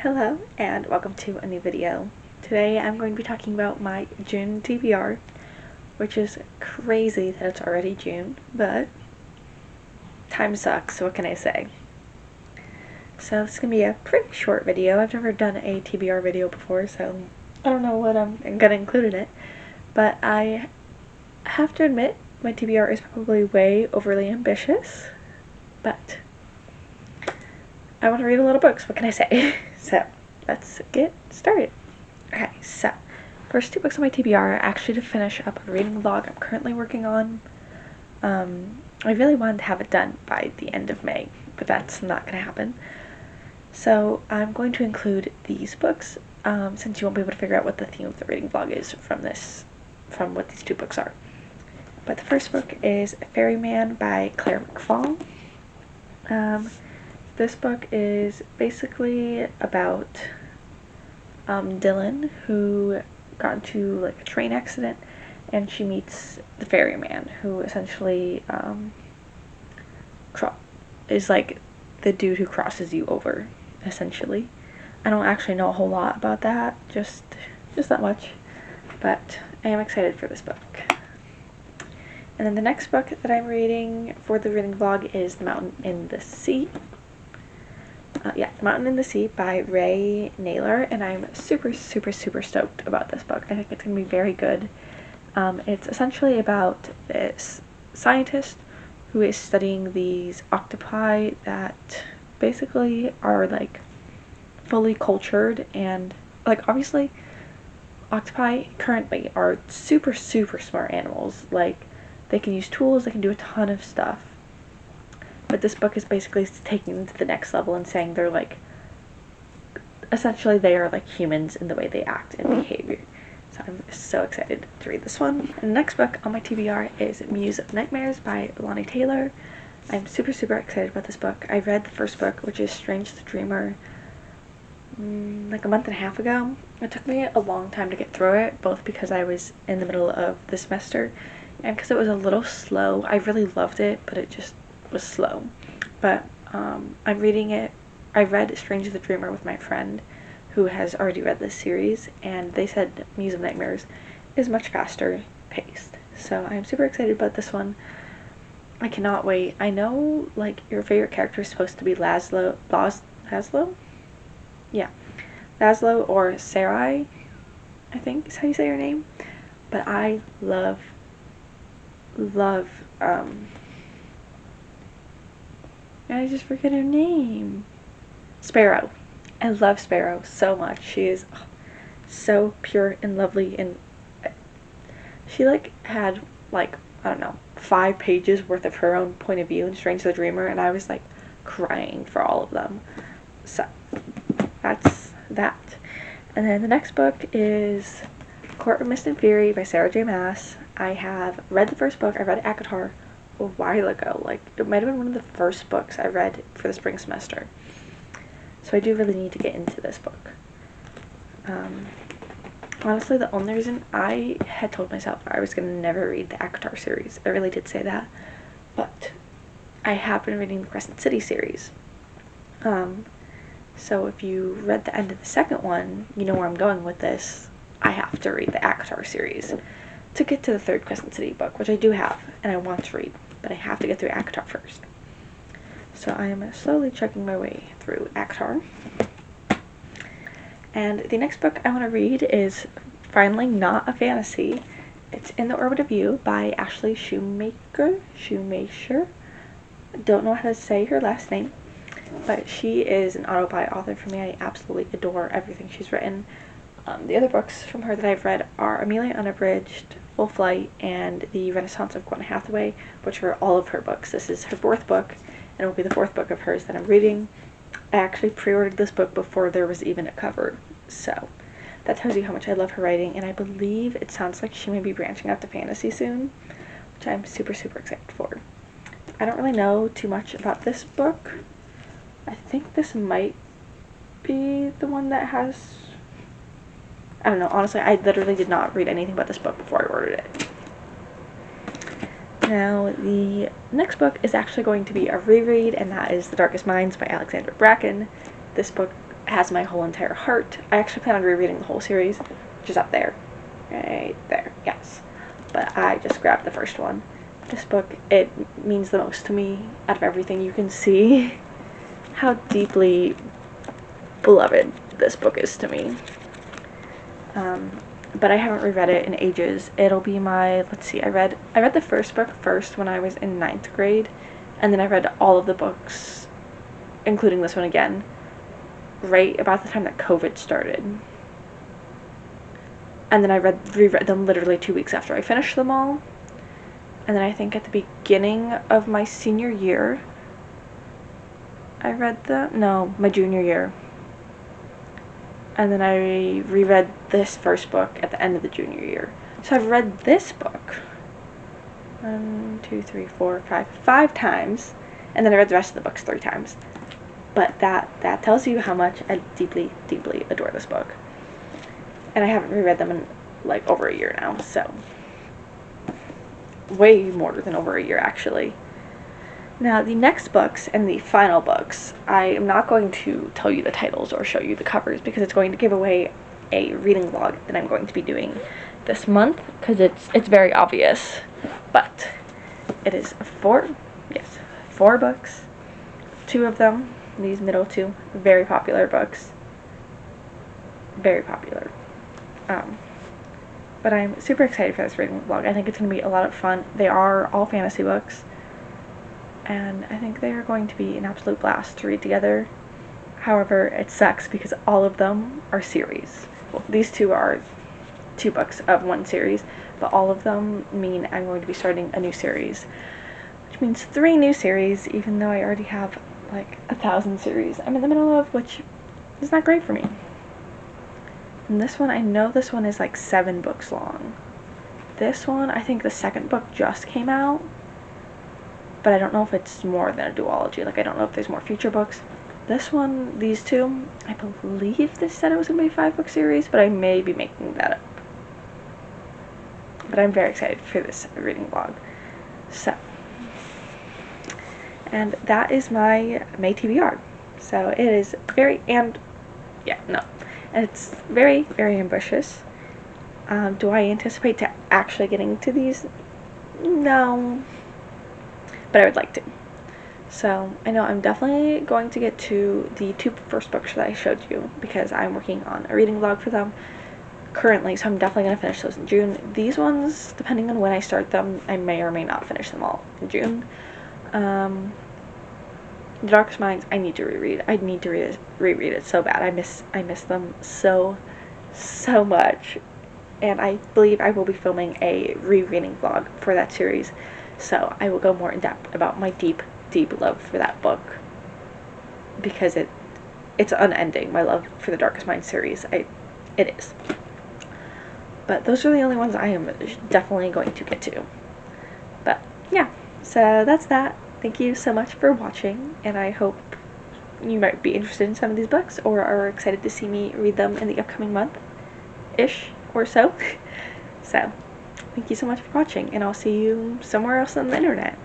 Hello and welcome to a new video. Today I'm going to be talking about my June TBR, which is crazy that it's already June, but time sucks, so what can I say? So this is going to be a pretty short video. I've never done a TBR video before, so I don't know what I'm going to include in it, but I have to admit my TBR is probably way overly ambitious, but I want to read a lot of books, what can I say? So let's get started. Okay, so first two books on my TBR are actually to finish up a reading vlog I'm currently working on. I really wanted to have it done by the end of May, but that's not going to happen. So I'm going to include these books since you won't be able to figure out what the theme of the reading vlog is from what these two books are. But the first book is Ferryman by Claire McFall. This book is basically about Dylan, who got into like a train accident, and she meets the ferryman, who essentially is like the dude who crosses you over, essentially. I don't actually know a whole lot about that, just that much, but I am excited for this book. And then the next book that I'm reading for the reading vlog is The Mountain in the Sea. The Mountain in the Sea by Ray Naylor, and I'm super stoked about this book. I think it's going to be very good. It's essentially about this scientist who is studying these octopi that basically are like fully cultured, and like obviously octopi currently are super smart animals. Like they can use tools, they can do a ton of stuff. But this book is basically taking them to the next level and saying they're like, essentially they are like humans in the way they act and behavior. So I'm so excited to read this one. And the next book on my TBR is Muse of Nightmares by Lonnie Taylor. I'm super excited about this book. I read the first book, which is Strange the Dreamer, like a month and a half ago. It took me a long time to get through it, both because I was in the middle of the semester and because it was a little slow. I really loved it, but it just was slow. But I'm reading it. I read Strange the Dreamer with my friend who has already read this series, and they said Muse of Nightmares is much faster paced. So I'm super excited about this one. I cannot wait. I know like your favorite character is supposed to be Laszlo? Yeah. Laszlo or Sarai, I think is how you say her name. But I love I just forget her name. Sparrow. I love Sparrow so much. She is so pure and lovely, and she like had like, I don't know, 5 pages worth of her own point of view in Strange the Dreamer, and I was like crying for all of them. So that's that. And then the next book is Court of Mist and Fury by Sarah J. Maas. I have read the first book. I read ACOTAR a while ago. Like it might have been one of the first books I read for the spring semester. So I do really need to get into this book. Honestly, the only reason I had told myself I was going to never read the ACOTAR series, I really did say that, but I have been reading the Crescent City series. So if you read the end of the second one, you know where I'm going with this. I have to read the ACOTAR series to get to the third Crescent City book, which I do have, and I want to read, but I have to get through ACOTAR first. So I am slowly checking my way through ACOTAR. And the next book I want to read is finally not a fantasy. It's In the Orbit of You by Ashley Shoemaker. Don't know how to say her last name, but she is an auto-buy author for me. I absolutely adore everything she's written. The other books from her that I've read are Amelia Unabridged, Full Flight, and The Renaissance of Gwen Hathaway, which are all of her books. This is her 4th book, and it will be the 4th book of hers that I'm reading. I actually pre-ordered this book before there was even a cover, so that tells you how much I love her writing, and I believe it sounds like she may be branching out to fantasy soon, which I'm super excited for. I don't really know too much about this book. I think this might be the one that has, I don't know, honestly, I literally did not read anything about this book before I ordered it. Now, the next book is actually going to be a reread, and that is The Darkest Minds by Alexandra Bracken. This book has my whole entire heart. I actually plan on rereading the whole series, which is up there. Right there, yes. But I just grabbed the first one. This book, it means the most to me out of everything. You can see how deeply beloved this book is to me. But I haven't reread it in ages. It'll be my, let's see, I read the first book first when I was in 9th grade, and then I read all of the books, including this one again, right about the time that COVID started. And then I reread them literally 2 weeks after I finished them all. And then I think at the beginning of my senior year, I read them. No, my junior year. And then I reread this first book at the end of the junior year. So I've read this book 1, 2, 3, 4, 5 times. And then I read the rest of the books 3 times. But that tells you how much I deeply, deeply adore this book. And I haven't reread them in like over a year now, so way more than over a year actually. Now the next books and the final books, I am not going to tell you the titles or show you the covers because it's going to give away a reading log that I'm going to be doing this month because it's very obvious. But it is 4 books. 2 of them, these middle 2, very popular books. Very popular. But I'm super excited for this reading vlog. I think it's going to be a lot of fun. They are all fantasy books, and I think they are going to be an absolute blast to read together. However, it sucks because all of them are series. Well, these 2 are 2 books of 1 series, but all of them mean I'm going to be starting a new series, which means 3 new series, even though I already have like 1,000 series I'm in the middle of, which is not great for me. And this one, I know this one is like 7 books long. This one, I think the second book just came out, but I don't know if it's more than a duology. Like, I don't know if there's more future books. This one, these 2, I believe this said it was going to be a 5-book series, but I may be making that up. But I'm very excited for this reading vlog. So, and that is my May TBR. So it is very, and it's very, very ambitious. Do I anticipate to actually getting to these? No. But I would like to. So, I know I'm definitely going to get to the 2 first books that I showed you because I'm working on a reading vlog for them currently, so I'm definitely going to finish those in June. These ones, depending on when I start them, I may or may not finish them all in June. The Darkest Minds, I need to reread. I need to reread it so bad. I miss them so much. And I believe I will be filming a rereading vlog for that series. So I will go more in depth about my deep, deep love for that book. Because it's unending, my love for the Darkest Minds series. It is. But those are the only ones I am definitely going to get to. But yeah, so that's that. Thank you so much for watching, and I hope you might be interested in some of these books or are excited to see me read them in the upcoming month-ish or so. So, thank you so much for watching, and I'll see you somewhere else on the internet.